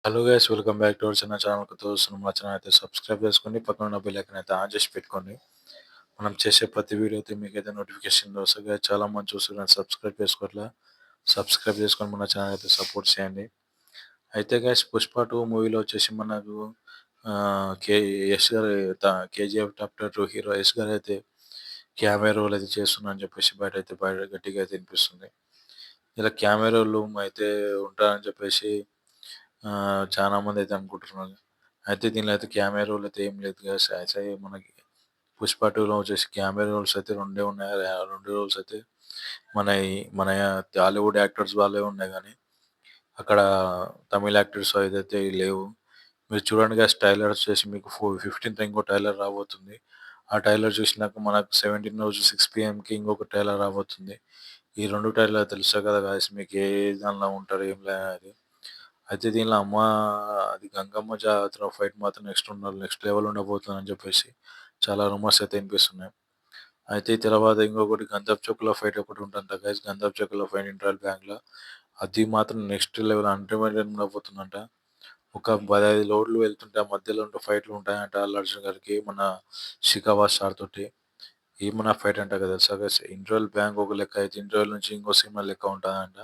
Hello guys, welcome back to our channel. కొత్త చూస్తున్న మా ఛానల్ అయితే సబ్స్క్రైబ్ చేసుకోండి. పక్కన ఉన్న బెల్ ఐకాన్ అయితే ఆన్ చేసి పెట్టుకోండి. మనం చేసే ప్రతి వీడియో అయితే మీకైతే నోటిఫికేషన్ వస్తాయి guys. చాలా మంది చూస్తున్నారు, సబ్స్క్రైబ్ చేసుకోవట్లే. సబ్స్క్రైబ్ చేసుకొని మన ఛానల్ అయితే సపోర్ట్ చేయండి. అయితే గైస్, పుష్ప 2 మూవీలో వచ్చేసి మనకు కే యష్ గారు కేజీఎఫ్ చాప్టర్ 2 హీరో యష్ గారు అయితే కెమెరా రోల్ అయితే చేస్తున్నా అని చెప్పేసి బయట గట్టిగా అయితే వినిపిస్తుంది. ఇలా కెమెరా రోల్ అయితే ఉంటారని చెప్పేసి చాలా మంది అయితే అనుకుంటున్నారు. అయితే దీనిలో అయితే కెమెరా రోల్ అయితే ఏం లేదు గైస్. అయితే మనకి పుష్ప 2లో వచ్చేసి కెమెరా రోల్స్ అయితే రెండే ఉన్నాయి. ఆ 2 రోల్స్ అయితే మన హాలీవుడ్ యాక్టర్స్ వాళ్ళే ఉన్నాయి గానీ, అక్కడ తమిళ్ యాక్టర్స్ ఏదైతే లేవు. మీరు చూడండి గైస్, ట్రైలర్ వచ్చేసి మీకు 15th ఇంకో ట్రైలర్ రాబోతుంది. ఆ ట్రైలర్ చూసినాక మనకు 17 రోజు 6 PMకి ఇంకొక ట్రైలర్ రాబోతుంది. ఈ 2 ట్రైలర్ తెలుస్తాయి కదా గైస్ మీకు ఏ దానిలో ఉంటారు ఏం లే అనేది. అయితే దీనిలో అది గంగమ్మ జాతర ఫైట్ మాత్రం నెక్స్ట్ లెవెల్ ఉండబోతుందని చెప్పేసి చాలా రూమర్స్ అయితే వినిపిస్తున్నాయి. అయితే ఈ తర్వాత ఇంకొకటి గంధప్ చౌక్‌లో ఫైట్ ఒకటి ఉంటదంట గైస్. గంధప్ చౌక్‌లో ఫైట్ ఇంటర్వల్ బ్యాంక్‌లో. అది మాత్రం నెక్స్ట్ లెవెల్ అల్టిమేట్ ఉండబోతుందంట. ఒక 15 లోడ్లు వెళ్తుంటే ఆ మధ్యలో ఉంటే ఫైట్‌లు ఉంటాయంట అల్లు అర్జున్ గారికి మన శిఖావత్ సార్ తోటి. ఏమన్నా ఫైట్ అంట కదా తెలుసా గైస్. ఇంటర్వల్ బ్యాంక్ ఒక లెక్క అయితే ఇంటర్వల్ నుంచి ఇంకో సినిమా లెక్క ఉంటదంట.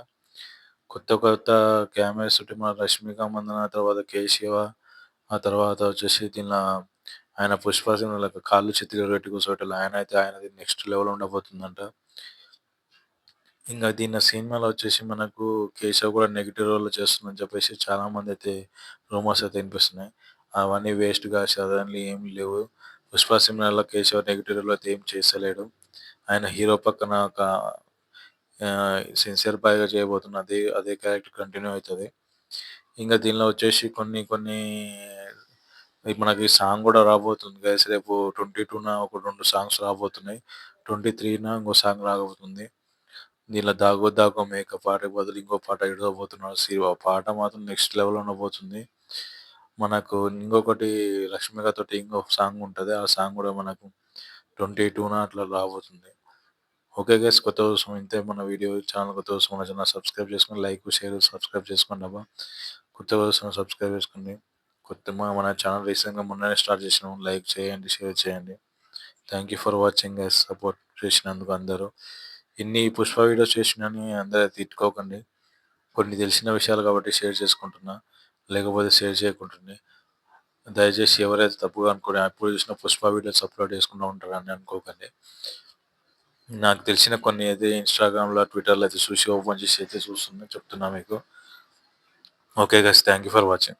కొత్త కొత్త క్యామెరాస్ తోటి మన 'రష్మిక మందన', తర్వాత 'కేశవ', ఆ తర్వాత వచ్చేసి దీనిలో ఆయన 'పుష్ప' సినిమాలో కాళ్ళు చేతులు పెట్టి కూర్చోబెట్టాలి. ఆయనది నెక్స్ట్ లెవెల్ ఉండబోతుందంట. ఇంగ దీని సినిమాలో వచ్చేసి మనకు 'కేశవ్' కూడా నెగెటివ్ రోల్‌లో చేస్తుందని చెప్పేసి చాలామంది అయితే రూమర్స్ అయితే వినిపిస్తున్నాయి. అవన్నీ వేస్ట్ గాయ్స్, అవన్నీ ఏమి లేవు. 'పుష్ప' సినిమాలో 'కేశవ్' నెగెటివ్ రోల్ అయితే ఏం చేస్తలేడు. ఆయన హీరో పక్కన ఒక సిన్సియర్ బాయ్‌గా చేయబోతున్న అదే క్యారెక్టర్ కంటిన్యూ అయితది. ఇంగ దీనిలో వచ్చేసి కొన్ని కొన్ని మనకి సాంగ్ గూడా రాబోతుంది గైస్. రేపు 22న ఒక 2 సాంగ్స్ రాబోతున్నాయి. 23న ఇంకో సాంగ్ రాబోతుంది. దీనిలో 'దాగో దాగో మేక' పాటకు బదులు ఇంకో పాట ఇడవబోతున్నాడు శివ. ఆ పాట మాత్రం నెక్స్ట్ లెవెల్‌లో ఉండబోతుంది. మనకు ఇంకొకటి 'రష్మిక' తోటి ఇంకో సాంగ్ ఉంటది. ఆ సాంగ్ గూడా మనకు 22న అట్లా రాబోతుంది. ఓకే గైస్, కొత్త కోసం ఇంతే మన వీడియో. ఛానల్ కొత్త కోసం మన ఛానల్ సబ్స్క్రైబ్ చేసుకొని లైక్, షేర్, సబ్స్క్రైబ్ చేసుకోండి అబ్బా. కొత్తగా చూస్తున్న సబ్స్క్రైబ్ చేసుకోండి. మన ఛానల్ రీసెంట్‌గా మొన్ననే స్టార్ట్ చేసినాము. లైక్ చేయండి, షేర్ చేయండి. Thank you for watching guys. Support చేసినందుకు అందరూ. ఇన్ని పుష్ప వీడియోస్ చేసినని అందరూ తిట్టుకోకండి. కొన్ని తెలిసిన విషయాలు కాబట్టి షేర్ చేసుకుంటున్నా. లేకపోతే షేర్ చేయకుంటుండే. దయచేసి ఎవరైతే తప్పుగా అనుకోని ఎప్పుడు చూసినా పుష్ప వీడియోస్ అప్‌లోడ్ చేసుకుంటూ ఉంటారని అనుకోకండి. నాకు తెలిసిన కొన్ని అయితే ఇన్‌స్టాగ్రామ్‌లో, ట్విట్టర్‌లో అయితే చూసి ఓపెన్ చేసి అయితే చూస్తున్నా చెప్తున్నా మీకు. Okay guys, thank you for watching.